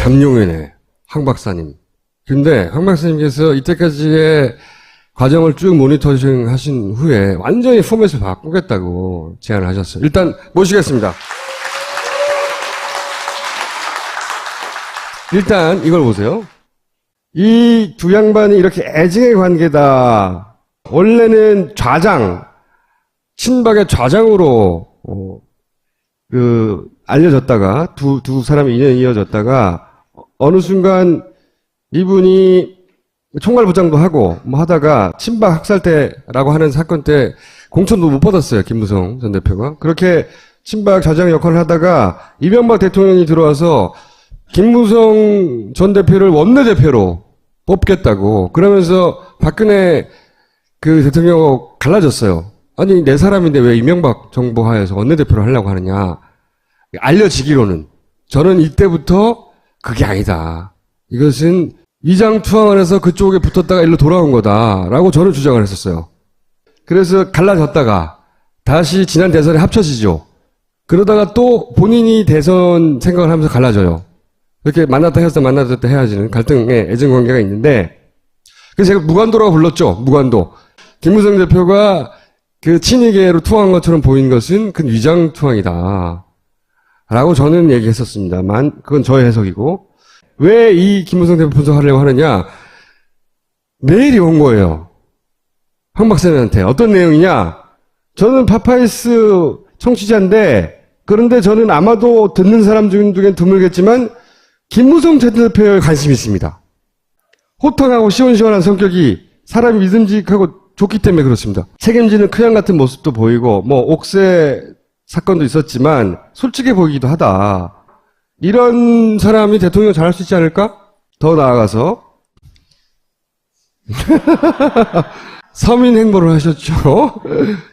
잠룡이네, 황 박사님. 근데 황 박사님께서 이때까지의 과정을 쭉 모니터링 하신 후에 완전히 포맷을 바꾸겠다고 제안을 하셨어요. 일단 모시겠습니다. 일단 이걸 보세요. 이 두 양반이 이렇게 애증의 관계다. 원래는 좌장, 친박의 좌장으로 알려졌다가 두 사람이 인연이 이어졌다가 어느 순간 이분이 총괄부장도 하고 뭐 하다가 친박 학살 때라고 하는 사건 때 공천도 못 받았어요. 김무성 전 대표가. 그렇게 친박 좌장 역할을 하다가 이명박 대통령이 들어와서 김무성 전 대표를 원내대표로 뽑겠다고 그러면서 박근혜 그 대통령하고 갈라졌어요. 아니 내 사람인데 왜 이명박 정부 하에서 원내대표를 하려고 하느냐. 알려지기로는 저는 이때부터 그게 아니다. 이것은 위장투항을 해서 그쪽에 붙었다가 일로 돌아온 거다라고 저는 주장을 했었어요. 그래서 갈라졌다가 다시 지난 대선에 합쳐지죠. 그러다가 또 본인이 대선 생각을 하면서 갈라져요. 이렇게 만났다 헤어졌다 만났다 헤어지는 갈등의 애증관계가 있는데 그래서 제가 무관도라고 불렀죠. 무관도. 김무성 대표가 그 친이계로 투항한 것처럼 보인 것은 그 위장투항이다. 라고 저는 얘기했었습니다만 그건 저의 해석이고 왜 이 김무성 대표 분석하려고 하느냐 메일이 온 거예요. 황 박사님한테 어떤 내용이냐 저는 파파이스 청취자인데 그런데 저는 아마도 듣는 사람 중엔 드물겠지만 김무성 전 대표에 관심이 있습니다. 호탕하고 시원시원한 성격이 사람이 믿음직하고 좋기 때문에 그렇습니다. 책임지는 큰형 같은 모습도 보이고 뭐 옥새 사건도 있었지만 솔직해 보이기도 하다. 이런 사람이 대통령 잘할 수 있지 않을까? 더 나아가서 서민 행보를 하셨죠.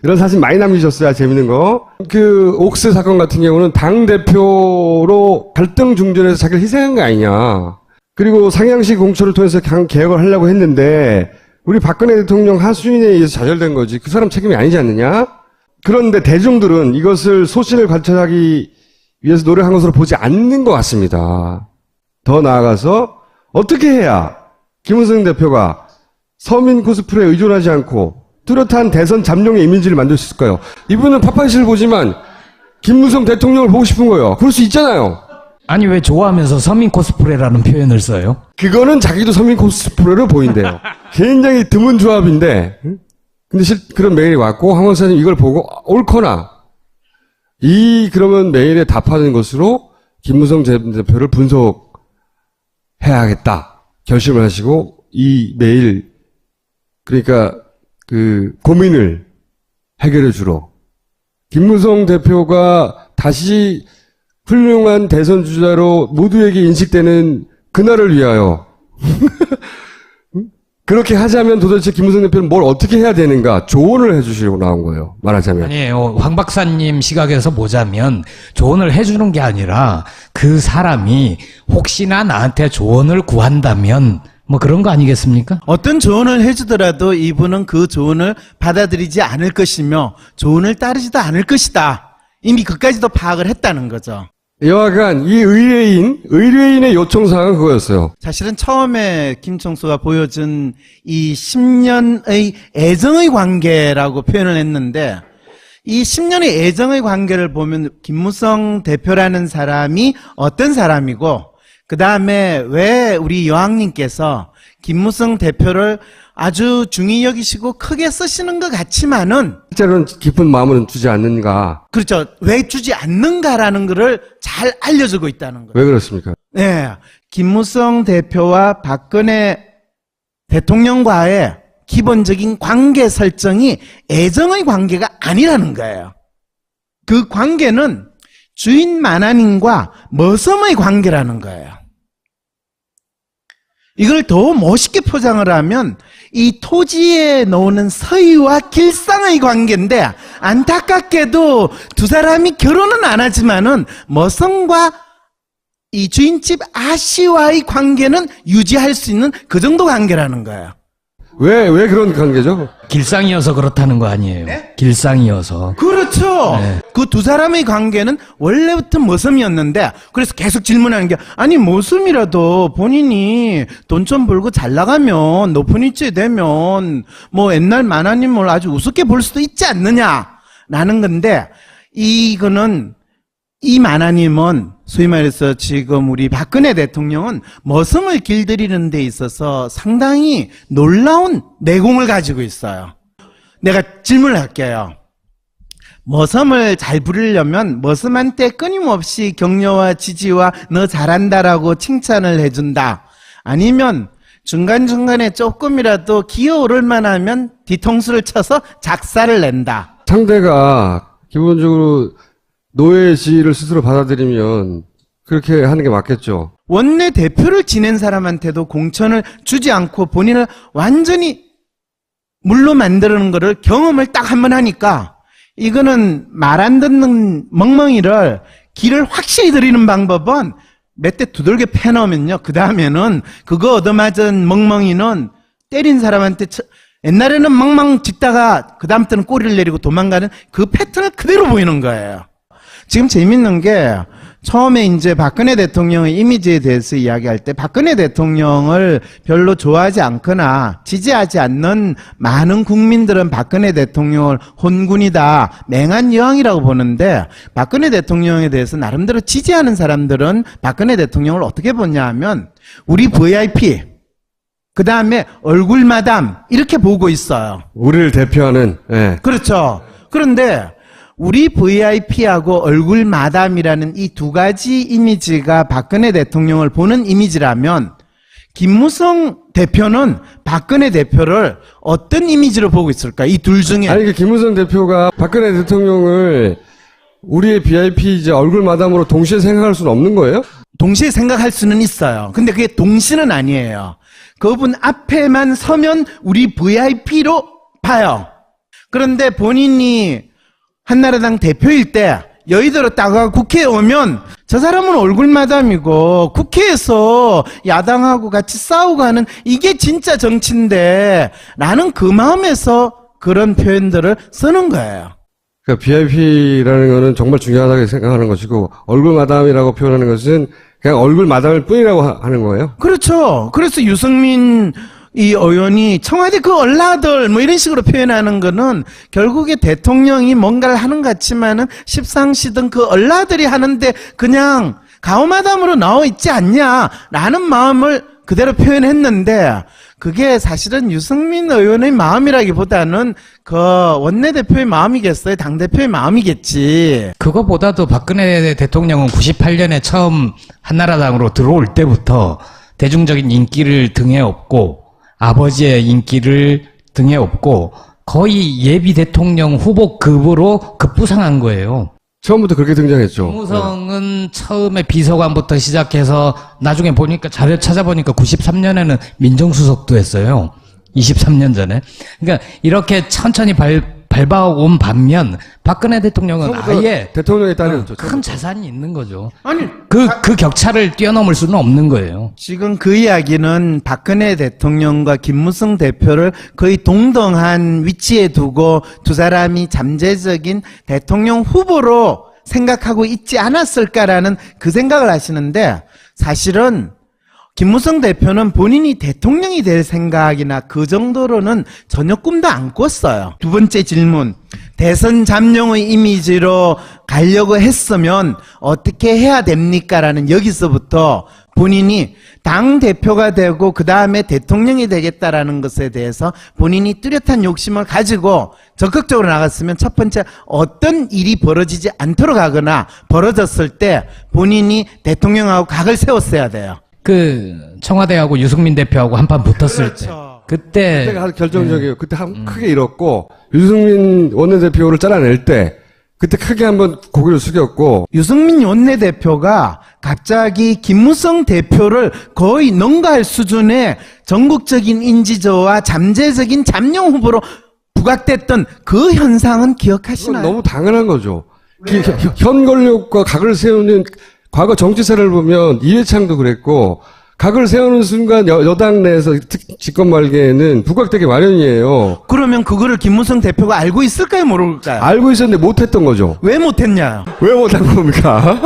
이런 사진 많이 남기셨어요. 재밌는 거. 그 옥새 사건 같은 경우는 당대표로 갈등 중전에서 자기를 희생한 거 아니냐. 그리고 상향식 공천을 통해서 개혁을 하려고 했는데 우리 박근혜 대통령 하수인에 의해서 좌절된 거지. 그 사람 책임이 아니지 않느냐? 그런데 대중들은 이것을 소신을 관찰하기 위해서 노력한 것으로 보지 않는 것 같습니다. 더 나아가서 어떻게 해야 김무성 대표가 서민 코스프레에 의존하지 않고 뚜렷한 대선 잠룡의 이미지를 만들 수 있을까요? 이분은 파파이스를 보지만 김무성 대통령을 보고 싶은 거예요. 그럴 수 있잖아요. 아니 왜 좋아하면서 서민 코스프레라는 표현을 써요? 그거는 자기도 서민 코스프레로 보인대요. 굉장히 드문 조합인데 근데 그런 메일이 왔고 황 박사님 이걸 보고 옳거나 그러면 메일에 답하는 것으로 김무성 전 대표를 분석해야겠다 결심을 하시고 이 메일 그러니까 그 고민을 해결해 주러 김무성 대표가 다시 훌륭한 대선 주자로 모두에게 인식되는 그날을 위하여 그렇게 하자면 도대체 김무성 대표는 뭘 어떻게 해야 되는가 조언을 해주시려고 나온 거예요. 말하자면. 아니에요. 황 박사님 시각에서 보자면 조언을 해주는 게 아니라 그 사람이 혹시나 나한테 조언을 구한다면 뭐 그런 거 아니겠습니까? 어떤 조언을 해주더라도 이분은 그 조언을 받아들이지 않을 것이며 조언을 따르지도 않을 것이다. 이미 그까지도 파악을 했다는 거죠. 여하간 이 의뢰인의 요청사항은 그거였어요. 사실은 처음에 김총수가 보여준 이 10년의 애정의 관계라고 표현을 했는데 이 10년의 애정의 관계를 보면 김무성 대표라는 사람이 어떤 사람이고 그 다음에 왜 우리 여왕님께서 김무성 대표를 아주 중히 여기시고 크게 쓰시는 것 같지만은 실제로는 깊은 마음은 주지 않는가. 그렇죠. 왜 주지 않는가라는 것을 잘 알려주고 있다는 거예요. 왜 그렇습니까? 네. 김무성 대표와 박근혜 대통령과의 기본적인 관계 설정이 애정의 관계가 아니라는 거예요. 그 관계는 주인 만한인과 머슴의 관계라는 거예요. 이걸 더 멋있게 포장을 하면 이 토지에 놓는 서희와 길상의 관계인데 안타깝게도 두 사람이 결혼은 안 하지만은 머슴과 이 주인집 아씨와의 관계는 유지할 수 있는 그 정도 관계라는 거예요. 왜 그런 관계죠? 길상이어서 그렇다는 거 아니에요. 네? 길상이어서. 그렇죠. 그 두 사람의 관계는 원래부터 모섬이었는데 그래서 계속 질문하는 게 아니 모섬이라도 본인이 돈 좀 벌고 잘 나가면 높은 위치에 되면 뭐 옛날 만화님을 아주 우습게 볼 수도 있지 않느냐라는 건데 이거는 이 만화님은 소위 말해서 지금 우리 박근혜 대통령은 머슴을 길들이는 데 있어서 상당히 놀라운 내공을 가지고 있어요. 내가 질문을 할게요. 머슴을 잘 부리려면 머슴한테 끊임없이 격려와 지지와 너 잘한다라고 칭찬을 해준다. 아니면 중간중간에 조금이라도 기어오를 만하면 뒤통수를 쳐서 작사를 낸다. 상대가 기본적으로 노예의 지위를 스스로 받아들이면 그렇게 하는 게 맞겠죠. 원내 대표를 지낸 사람한테도 공천을 주지 않고 본인을 완전히 물로 만드는 거를 경험을 딱 한 번 하니까 이거는 말 안 듣는 멍멍이를 길을 확실히 들이는 방법은 몇 대 두들겨 패놓으면요. 그 다음에는 그거 얻어맞은 멍멍이는 때린 사람한테 옛날에는 멍멍 짖다가 그 다음부터는 꼬리를 내리고 도망가는 그 패턴을 그대로 보이는 거예요. 지금 재밌는 게 처음에 이제 박근혜 대통령의 이미지에 대해서 이야기할 때 박근혜 대통령을 별로 좋아하지 않거나 지지하지 않는 많은 국민들은 박근혜 대통령을 혼군이다, 맹한 여왕이라고 보는데 박근혜 대통령에 대해서 나름대로 지지하는 사람들은 박근혜 대통령을 어떻게 보냐 하면 우리 VIP, 그 다음에 얼굴 마담 이렇게 보고 있어요. 우리를 대표하는, 예. 그렇죠. 그런데 우리 VIP하고 얼굴 마담이라는 이 두 가지 이미지가 박근혜 대통령을 보는 이미지라면 김무성 대표는 박근혜 대표를 어떤 이미지로 보고 있을까? 이 둘 중에. 아니, 그 김무성 대표가 박근혜 대통령을 우리의 BIP이자 얼굴 마담으로 동시에 생각할 수는 없는 거예요? 동시에 생각할 수는 있어요. 근데 그게 동시는 아니에요. 그분 앞에만 서면 우리 VIP로 봐요. 그런데 본인이 한나라당 대표일 때 여의도로 따가 국회에 오면 저 사람은 얼굴 마담이고 국회에서 야당하고 같이 싸우고 하는 이게 진짜 정치인데 나는 그 마음에서 그런 표현들을 쓰는 거예요. 그러니까 BIP라는 거는 정말 중요하다고 생각하는 것이고 얼굴 마담이라고 표현하는 것은 그냥 얼굴 마담일 뿐이라고 하는 거예요? 그렇죠. 그래서 유승민 이 의원이 청와대 그 얼라들 뭐 이런 식으로 표현하는 거는 결국에 대통령이 뭔가를 하는 것 같지만은 십상시든 그 얼라들이 하는데 그냥 가오마담으로 나와 있지 않냐라는 마음을 그대로 표현했는데 그게 사실은 유승민 의원의 마음이라기보다는 그 원내대표의 마음이겠어요? 당대표의 마음이겠지. 그거보다도 박근혜 대통령은 98년에 처음 한나라당으로 들어올 때부터 대중적인 인기를 등에 업고 아버지의 인기를 등에 업고 거의 예비 대통령 후보급으로 급부상한 거예요. 처음부터 그렇게 등장했죠. 김무성은 처음에 비서관부터 시작해서 나중에 보니까 자료 찾아보니까 93년에는 민정수석도 했어요. 23년 전에. 그러니까 이렇게 천천히 밟아온 반면 박근혜 대통령은 아예 대통령의 딸이었죠. 큰 재산이 있는 거죠. 아니 그 격차를 뛰어넘을 수는 없는 거예요. 지금 그 이야기는 박근혜 대통령과 김무성 대표를 거의 동등한 위치에 두고 두 사람이 잠재적인 대통령 후보로 생각하고 있지 않았을까라는 그 생각을 하시는데 사실은 김무성 대표는 본인이 대통령이 될 생각이나 그 정도로는 전혀 꿈도 안 꿨어요. 두 번째 질문. 대선 잠룡의 이미지로 가려고 했으면 어떻게 해야 됩니까? 라는 여기서부터 본인이 당대표가 되고 그 다음에 대통령이 되겠다라는 것에 대해서 본인이 뚜렷한 욕심을 가지고 적극적으로 나갔으면 첫 번째 어떤 일이 벌어지지 않도록 하거나 벌어졌을 때 본인이 대통령하고 각을 세웠어야 돼요. 그 청와대하고 유승민 대표하고 한판 붙었을 그렇죠. 때 그때 그때가 아주 결정적이에요. 그때 크게 잃었고 유승민 원내대표를 잘라낼 때 그때 크게 한번 고개를 숙였고 유승민 원내대표가 갑자기 김무성 대표를 거의 능가할 수준의 전국적인 인지도와 잠재적인 잠룡 후보로 부각됐던 그 현상은 기억하시나요? 너무 당연한 거죠. 현 권력과 각을 세우는 과거 정치사를 보면 이회창도 그랬고 각을 세우는 순간 여당 내에서 집권 말기에는 부각되기 마련이에요. 그러면 그거를 김무성 대표가 알고 있을까요, 모를까요? 알고 있었는데 못했던 거죠. 왜 못했냐? 왜 못한 겁니까?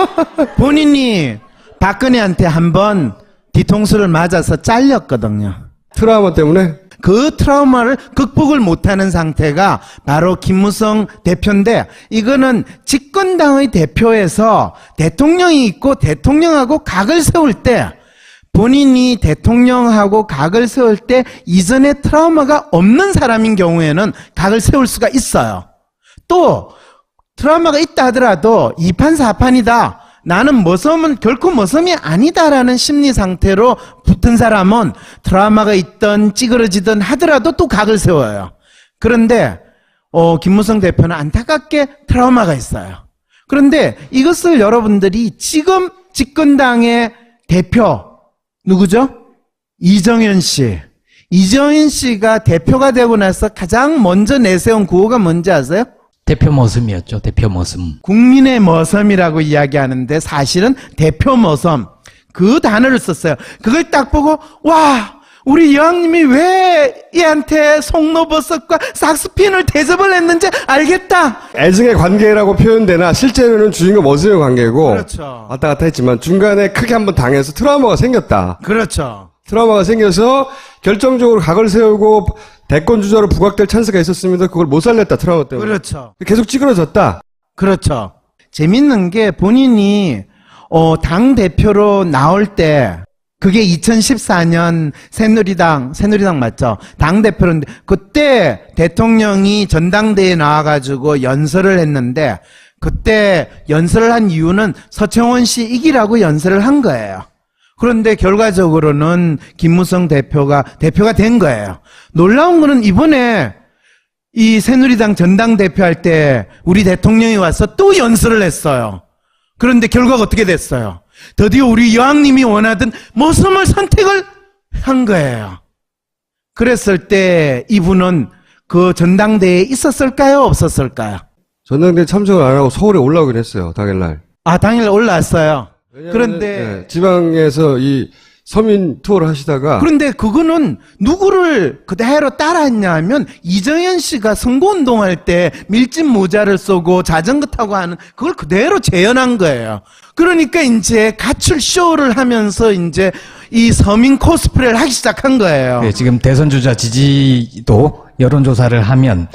본인이 박근혜한테 한번 뒤통수를 맞아서 잘렸거든요. 트라우마 때문에? 그 트라우마를 극복을 못하는 상태가 바로 김무성 대표인데, 이거는 집권당의 대표에서 대통령이 있고 대통령하고 각을 세울 때, 본인이 대통령하고 각을 세울 때 이전에 트라우마가 없는 사람인 경우에는 각을 세울 수가 있어요. 또 트라우마가 있다 하더라도 2판 4판이다, 나는 머섬은 결코 머섬이 아니다라는 심리 상태로 붙은 사람은 트라우마가 있던 찌그러지든 하더라도 또 각을 세워요. 그런데 김무성 대표는 안타깝게 트라우마가 있어요. 그런데 이것을 여러분들이 지금 집권당의 대표 누구죠? 이정현 씨. 이정현 씨가 대표가 되고 나서 가장 먼저 내세운 구호가 뭔지 아세요? 대표 모습이었죠. 대표 모습. 국민의 머섬이라고 이야기하는데 사실은 대표 머섬, 그 단어를 썼어요. 그걸 딱 보고 와, 우리 여왕님이 왜 얘한테 송로버섯과 삭스핀을 대접을 했는지 알겠다. 애증의 관계라고 표현되나 실제로는 주인공 머슴의 관계고 그렇죠. 왔다 갔다 했지만 중간에 크게 한번 당해서 트라우마가 생겼다. 그렇죠. 트라우마가 생겨서 결정적으로 각을 세우고 대권 주자로 부각될 찬스가 있었으면 그걸 못 살렸다. 트라우마 때문에. 그렇죠. 계속 찌그러졌다. 그렇죠. 재밌는 게 본인이 당 대표로 나올 때, 그게 2014년 새누리당 맞죠? 당 대표인데 그때 대통령이 전당대회에 나와가지고 연설을 했는데, 그때 연설을 한 이유는 서청원 씨 이기라고 연설을 한 거예요. 그런데 결과적으로는 김무성 대표가 된 거예요. 놀라운 거는 이번에 이 새누리당 전당대표 할 때 우리 대통령이 와서 또 연설을 했어요. 그런데 결과가 어떻게 됐어요? 드디어 우리 여왕님이 원하던 머슴을 선택을 한 거예요. 그랬을 때 이분은 그 전당대회에 있었을까요? 없었을까요? 전당대회 참석을 안 하고 서울에 올라오긴 했어요. 당일날. 아, 당일 올라왔어요. 왜냐면은, 그런데 예, 지방에서 이 서민 투어를 하시다가 그런데 그거는 누구를 그대로 따라했냐 하면 이정현 씨가 선거운동할 때 밀짚 모자를 쓰고 자전거 타고 하는 그걸 그대로 재현한 거예요. 그러니까 이제 가출 쇼를 하면서 이제 이 서민 코스프레를 하기 시작한 거예요. 네, 지금 대선 주자 지지도 여론조사를 하면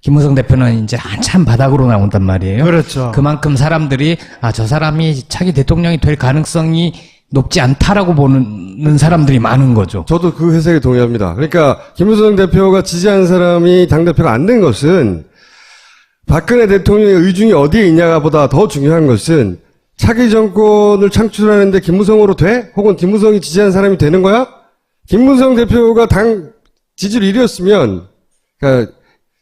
김무성 대표는 이제 한참 바닥으로 나온단 말이에요. 그렇죠. 그만큼 사람들이 저 사람이 차기 대통령이 될 가능성이 높지 않다라고 보는 사람들이 많은 거죠. 저도 그 해석에 동의합니다. 그러니까 김무성 대표가 지지한 사람이 당대표가 안 된 것은 박근혜 대통령의 의중이 어디에 있냐가 보다 더 중요한 것은 차기 정권을 창출하는데 김무성으로 돼? 혹은 김무성이 지지한 사람이 되는 거야? 김무성 대표가 당 지지율 1위였으면 그러니까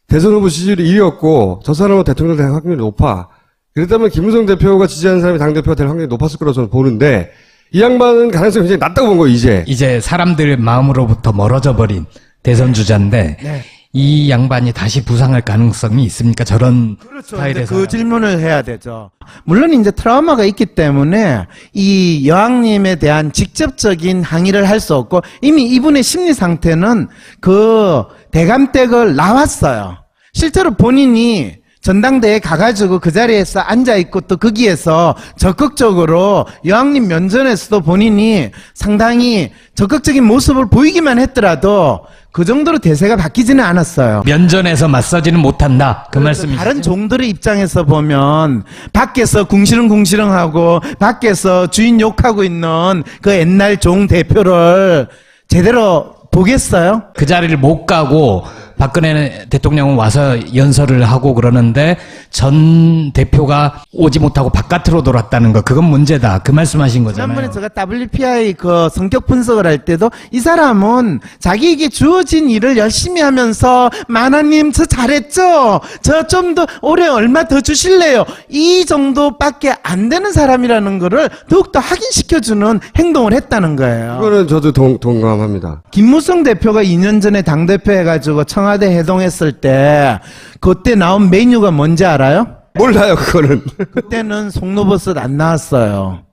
대선 후보 지지율이 1위였고 저 사람은 대통령 될 확률이 높아. 그렇다면 김무성 대표가 지지하는 사람이 당대표가 될 확률이 높았을 거라고 저는 보는데 이 양반은 가능성이 굉장히 낮다고 본 거예요. 이제 사람들 마음으로부터 멀어져 버린 대선 주자인데 네. 이 양반이 다시 부상할 가능성이 있습니까? 저런 그렇죠. 스타일에서. 그 질문을 해야 되죠. 물론 이제 트라우마가 있기 때문에 이 여왕님에 대한 직접적인 항의를 할 수 없고 이미 이분의 심리 상태는 그 대감댁을 나왔어요. 실제로 본인이 전당대회에 가가지고 그 자리에서 앉아있고 또 거기에서 적극적으로 여왕님 면전에서도 본인이 상당히 적극적인 모습을 보이기만 했더라도 그 정도로 대세가 바뀌지는 않았어요. 면전에서 맞서지는 못한다. 그 말씀이시죠? 다른 종들의 입장에서 보면 밖에서 궁시렁궁시렁하고 밖에서 주인 욕하고 있는 그 옛날 종 대표를 제대로 보겠어요? 그 자리를 못 가고 박근혜 대통령은 와서 연설을 하고 그러는데 전 대표가 오지 못하고 바깥으로 돌았다는 거, 그건 문제다. 그 말씀하신 거잖아요. 지난번에 제가 WPI 그 성격 분석을 할 때도 이 사람은 자기에게 주어진 일을 열심히 하면서 만화님 저 잘했죠? 저 좀 더 올해 얼마 더 주실래요? 이 정도밖에 안 되는 사람이라는 거를 더욱더 확인시켜주는 행동을 했다는 거예요. 그거는 저도 동감합니다. 김무성 대표가 2년 전에 당대표 해가지고 청와대 해동했을 때 그때 나온 메뉴가 뭔지 알아요? 몰라요, 그거는. 그때는 송로버섯 안 나왔어요.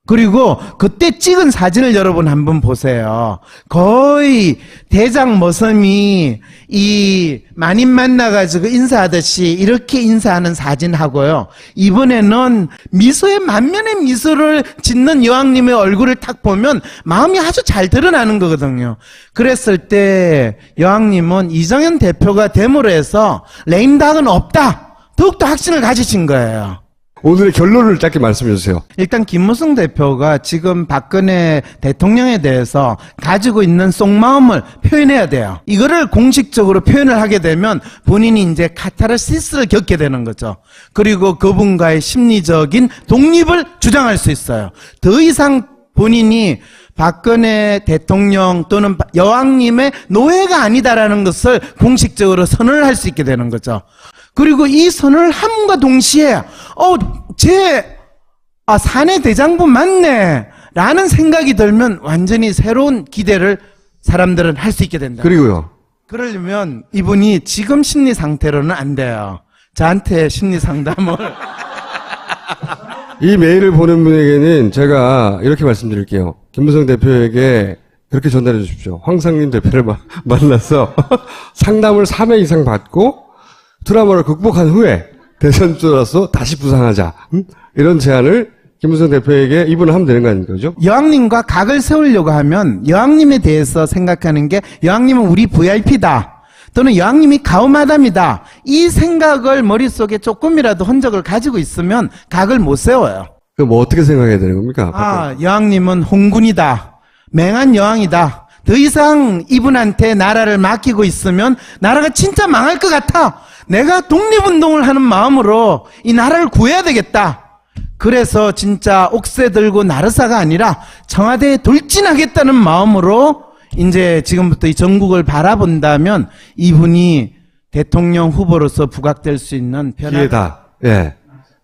그리고 그때 찍은 사진을 여러분 한번 보세요. 거의 대장 모섬이 이 만인 만나가지고 인사하듯이 이렇게 인사하는 사진하고요. 이번에는 미소에 만면의 미소를 짓는 여왕님의 얼굴을 딱 보면 마음이 아주 잘 드러나는 거거든요. 그랬을 때 여왕님은 이정현 대표가 됨으로 해서 레임덕은 없다. 더욱더 확신을 가지신 거예요. 오늘의 결론을 짧게 말씀해 주세요. 일단 김무성 대표가 지금 박근혜 대통령에 대해서 가지고 있는 속마음을 표현해야 돼요. 이거를 공식적으로 표현을 하게 되면 본인이 이제 카타르시스를 겪게 되는 거죠. 그리고 그분과의 심리적인 독립을 주장할 수 있어요. 더 이상 본인이 박근혜 대통령 또는 여왕님의 노예가 아니다라는 것을 공식적으로 선언을 할 수 있게 되는 거죠. 그리고 이 선언을 함과 동시에 사내 대장부 맞네 라는 생각이 들면 완전히 새로운 기대를 사람들은 할 수 있게 된다. 그리고요. 그러려면 이분이 지금 심리 상태로는 안 돼요. 저한테 심리 상담을 이 메일을 보낸 분에게는 제가 이렇게 말씀드릴게요. 김무성 대표에게 그렇게 전달해 주십시오. 황상민 대표를 만나서 상담을 3회 이상 받고 트라우마를 극복한 후에 대선 뚫어서 다시 부상하자. 이런 제안을 김무성 대표에게 이분은 하면 되는 거 아닙니까? 그죠? 여왕님과 각을 세우려고 하면 여왕님에 대해서 생각하는 게 여왕님은 우리 VIP다. 또는 여왕님이 가오마담이다. 이 생각을 머릿속에 조금이라도 흔적을 가지고 있으면 각을 못 세워요. 그럼 뭐 어떻게 생각해야 되는 겁니까? 여왕님은 홍군이다. 맹한 여왕이다. 더 이상 이분한테 나라를 맡기고 있으면 나라가 진짜 망할 것 같아. 내가 독립운동을 하는 마음으로 이 나라를 구해야 되겠다. 그래서 진짜 옥새 들고 나르사가 아니라 청와대에 돌진하겠다는 마음으로 이제 지금부터 이 전국을 바라본다면 이분이 대통령 후보로서 부각될 수 있는 기회다. 예.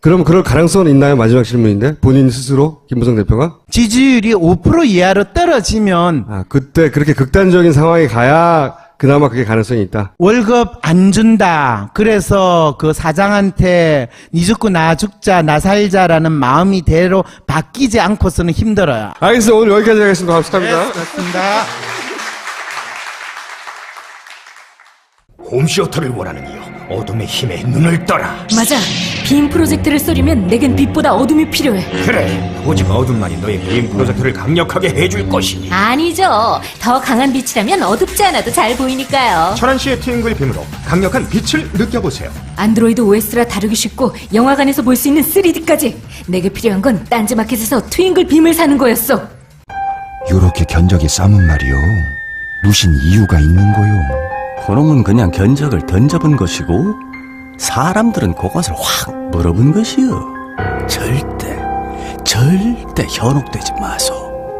그럼 그럴 가능성은 있나요? 마지막 질문인데 본인 스스로 김무성 대표가 지지율이 5% 이하로 떨어지면 그때 그렇게 극단적인 상황이 가야 그나마 그게 가능성이 있다. 월급 안 준다. 그래서 그 사장한테 니 죽고 나 죽자 나 살자라는 마음이 대로 바뀌지 않고서는 힘들어요. 알겠습니다. 오늘 여기까지 하겠습니다. 감사합니다. 네, 그렇습니다. 홈시어터를 원하는 이여 어둠의 힘에 눈을 떠라. 맞아. 빔 프로젝트를 쏘려면 내겐 빛보다 어둠이 필요해. 그래, 오직 어둠만이 너의 빔 프로젝트를 강력하게 해줄 것이니. 아니죠. 더 강한 빛이라면 어둡지 않아도 잘 보이니까요. 천안시의 트윙글 빔으로 강력한 빛을 느껴보세요. 안드로이드 OS라 다루기 쉽고 영화관에서 볼 수 있는 3D까지. 내게 필요한 건 딴지마켓에서 트윙글 빔을 사는 거였어. 요렇게 견적이 싸면 말이요. 루신 이유가 있는 거요. 그놈은 그냥 견적을 던져본 것이고 사람들은 그것을 확 물어본 것이요. 절대 현혹되지 마소.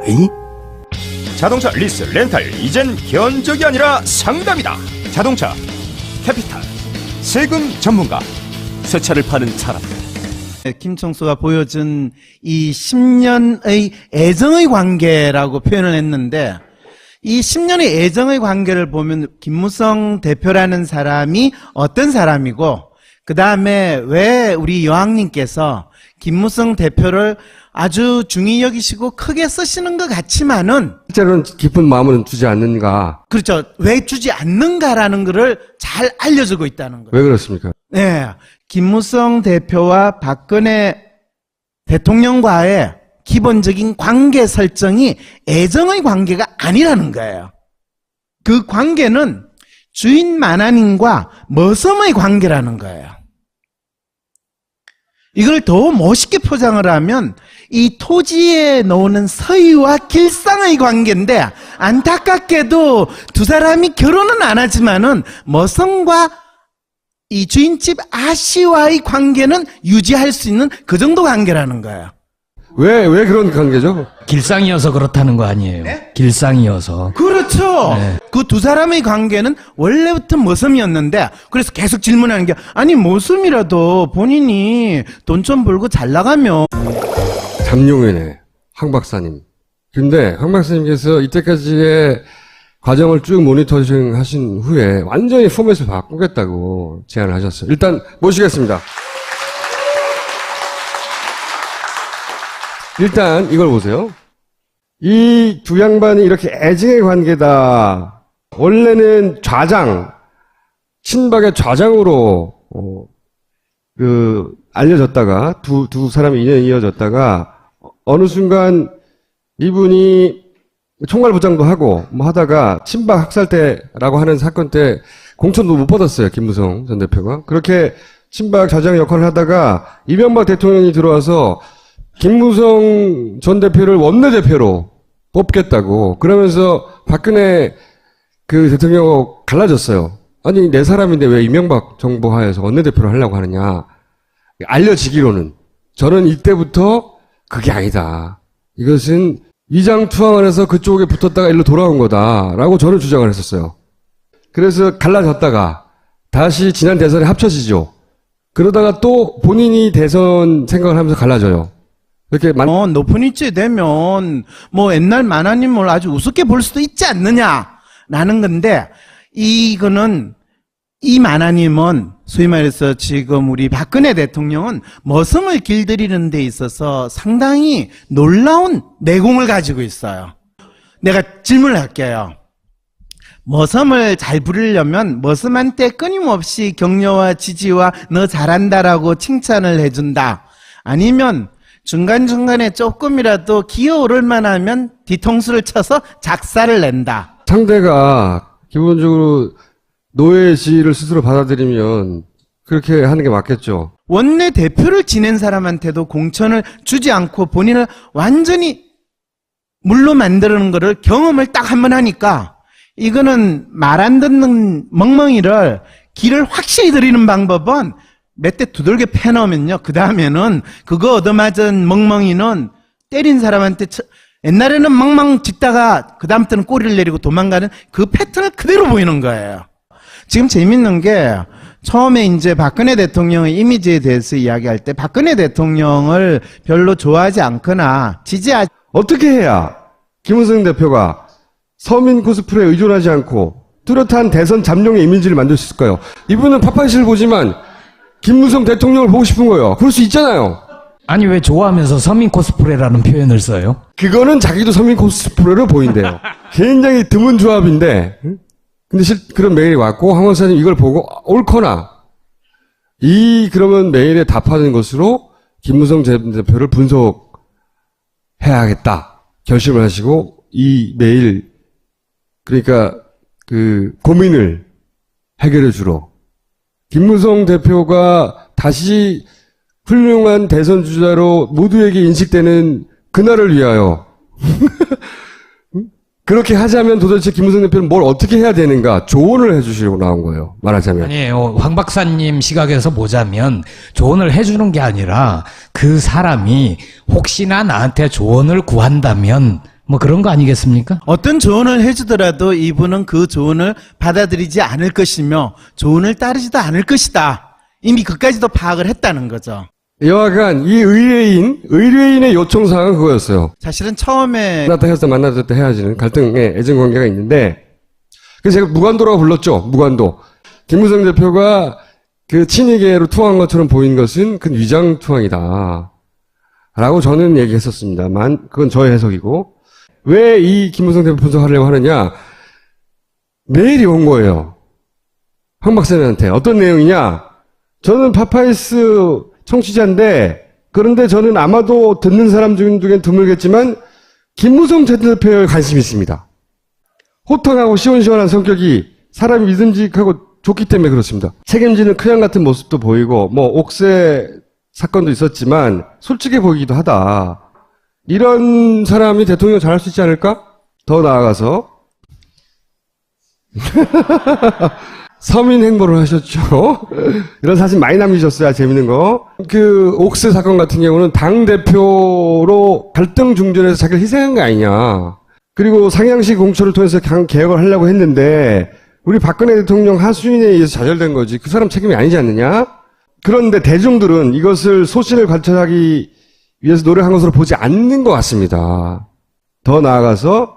이? 자동차 리스 렌탈 이젠 견적이 아니라 상담이다. 자동차 캐피탈 세금 전문가 새 차를 파는 사람. 김총수가 보여준 이 10년의 애정의 관계라고 표현을 했는데 이 10년의 애정의 관계를 보면 김무성 대표라는 사람이 어떤 사람이고 그 다음에 왜 우리 여왕님께서 김무성 대표를 아주 중히 여기시고 크게 쓰시는 것 같지만은 실제로는 깊은 마음은 주지 않는가. 그렇죠. 왜 주지 않는가라는 것을 잘 알려주고 있다는 거예요. 왜 그렇습니까? 네. 김무성 대표와 박근혜 대통령과의 기본적인 관계 설정이 애정의 관계가 아니라는 거예요. 그 관계는 주인 만한인과 머슴의 관계라는 거예요. 이걸 더 멋있게 포장을 하면 이 토지에 놓는 서희와 길상의 관계인데 안타깝게도 두 사람이 결혼은 안 하지만은 머슴과 이 주인집 아씨와의 관계는 유지할 수 있는 그 정도 관계라는 거예요. 왜 그런 관계죠? 길상이어서 그렇다는 거 아니에요. 네? 길상이어서. 그렇죠. 네. 그 두 사람의 관계는 원래부터 머슴이었는데 그래서 계속 질문하는 게 아니 머슴이라도 본인이 돈 좀 벌고 잘 나가면 잠룡이네. 황 박사님. 근데 황 박사님께서 이때까지의 과정을 쭉 모니터링 하신 후에 완전히 포맷을 바꾸겠다고 제안을 하셨어요. 일단 모시겠습니다. 일단 이걸 보세요. 이 두 양반이 이렇게 애증의 관계다. 원래는 좌장, 친박의 좌장으로 알려졌다가 두 사람이 인연이 이어졌다가 어느 순간 이분이 총괄부장도 하고 뭐 하다가 친박 학살대라고 하는 사건 때 공천도 못 받았어요. 김무성 전 대표가. 그렇게 친박 좌장 역할을 하다가 이명박 대통령이 들어와서 김무성 전 대표를 원내대표로 뽑겠다고 그러면서 박근혜 그 대통령하고 갈라졌어요. 아니 내 사람인데 왜 이명박 정부 하에서 원내대표를 하려고 하느냐. 알려지기로는 저는 이때부터 그게 아니다. 이것은 위장투항을 해서 그쪽에 붙었다가 일로 돌아온 거다라고 저는 주장을 했었어요. 그래서 갈라졌다가 다시 지난 대선에 합쳐지죠. 그러다가 또 본인이 대선 생각을 하면서 갈라져요. 이렇게 높은 위치에 되면 뭐 옛날 만화님을 아주 우습게 볼 수도 있지 않느냐라는 건데 이거는 이 만화님은 소위 말해서 지금 우리 박근혜 대통령은 머슴을 길들이는 데 있어서 상당히 놀라운 내공을 가지고 있어요. 내가 질문을 할게요. 머슴을 잘 부리려면 머슴한테 끊임없이 격려와 지지와 너 잘한다라고 칭찬을 해준다. 아니면 중간중간에 조금이라도 기어오를 만하면 뒤통수를 쳐서 작사를 낸다. 상대가 기본적으로 노예의 지위를 스스로 받아들이면 그렇게 하는 게 맞겠죠. 원내 대표를 지낸 사람한테도 공천을 주지 않고 본인을 완전히 물로 만드는 거를 경험을 딱 한 번 하니까 이거는 말 안 듣는 멍멍이를 길을 확실히 들이는 방법은 몇 대 두들겨 패놓으면요. 그 다음에는 그거 얻어맞은 멍멍이는 때린 사람한테 옛날에는 멍멍 짖다가 그 다음부터는 꼬리를 내리고 도망가는 그 패턴을 그대로 보이는 거예요. 지금 재밌는 게 처음에 이제 박근혜 대통령의 이미지에 대해서 이야기할 때 박근혜 대통령을 별로 좋아하지 않거나 지지하지 어떻게 해야 김무성 대표가 서민 코스프레에 의존하지 않고 뚜렷한 대선 잠룡의 이미지를 만들 수 있을까요? 이분은 파파이스를 보지만 김무성 대통령을 보고 싶은 거예요. 그럴 수 있잖아요. 아니 왜 좋아하면서 서민 코스프레라는 표현을 써요? 그거는 자기도 서민 코스프레로 보인대요. 굉장히 드문 조합인데 근데 그런 메일이 왔고 황 원사님 이걸 보고 옳거나 그러면 메일에 답하는 것으로 김무성 대표를 분석해야겠다 결심을 하시고 이 메일 그러니까 그 고민을 해결해 주러 김무성 대표가 다시 훌륭한 대선 주자로 모두에게 인식되는 그날을 위하여 그렇게 하자면 도대체 김무성 대표는 뭘 어떻게 해야 되는가 조언을 해주시려고 나온 거예요. 말하자면. 아니에요. 황 박사님 시각에서 보자면 조언을 해주는 게 아니라 그 사람이 혹시나 나한테 조언을 구한다면 뭐 그런 거 아니겠습니까? 어떤 조언을 해주더라도 이분은 그 조언을 받아들이지 않을 것이며 조언을 따르지도 않을 것이다. 이미 그까지도 파악을 했다는 거죠. 여하간 이 의뢰인의 요청사항은 그거였어요. 사실은 처음에 만났다 헤어지는 갈등의 애정관계가 있는데 그래서 제가 무관도라고 불렀죠. 무관도. 김무성 대표가 그 친이계로 투항한 것처럼 보인 것은 그 위장 투항이다 라고 저는 얘기했었습니다만 그건 저의 해석이고 왜 이 김무성 대표 분석하려고 하느냐 메일이 온 거예요. 황 박사님한테 어떤 내용이냐 저는 파파이스 청취자인데 그런데 저는 아마도 듣는 사람 중엔 드물겠지만 김무성 전 대표에 관심이 있습니다. 호탕하고 시원시원한 성격이 사람이 믿음직하고 좋기 때문에 그렇습니다. 책임지는 크양 같은 모습도 보이고 뭐 옥새 사건도 있었지만 솔직해 보이기도 하다. 이런 사람이 대통령 잘할 수 있지 않을까? 더 나아가서 서민 행보를 하셨죠. 이런 사진 많이 남기셨어요. 재밌는 거. 그 옥새 사건 같은 경우는 당대표로 갈등 중전에서 자기를 희생한 거 아니냐. 그리고 상향식 공천을 통해서 개혁을 하려고 했는데 우리 박근혜 대통령 하수인에 의해서 좌절된 거지. 그 사람 책임이 아니지 않느냐. 그런데 대중들은 이것을 소신을 관철하기 위해서 노력한 것으로 보지 않는 것 같습니다. 더 나아가서